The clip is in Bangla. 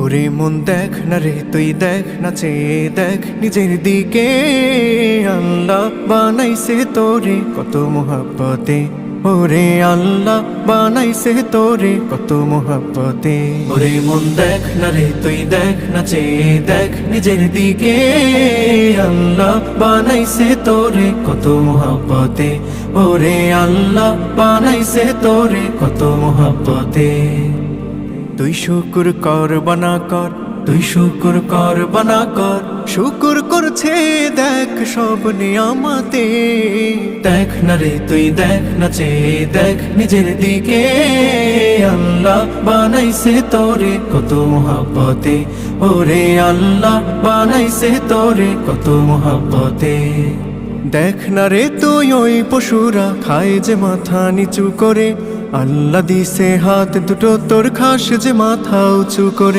ওরে মন দেখ না রে তুই দেখ না চেয়ে দেখ নিজের দিকে, আল্লাহ বানাইছে তোরে কত মোহাব্বতে। ওরে আল্লাহ বানাইছে তোরে কত মোহাব্বতে। ওরে মন দেখ না রে তুই দেখ না চেয়ে দেখ নিজের দিকে, আল্লাহ বানাইছে তোরে কত মোহাব্বতে। ওরে আল্লাহ বানাইছে তোরে কত মোহাব্বতে। তুই শুকুর কর বানা কর, তুই শুকুর কর বানা কর, শুকুর করছে দেখ সব নিয়ামতে। দেখ না রে তুই দেখ না চেয়ে দেখ নিজের দিকে, আল্লাহ বানাইছে তোরে কত মোহাব্বতে। ওরে আল্লাহ বানাইছে তোরে কত মোহাব্বতে। দেখ না রে তুই ওই পশুরা খায় যে মাথা নিচু করে, আল্লাহ দিছে হাত দুটো তোর খাস যে মাথা উঁচু করে।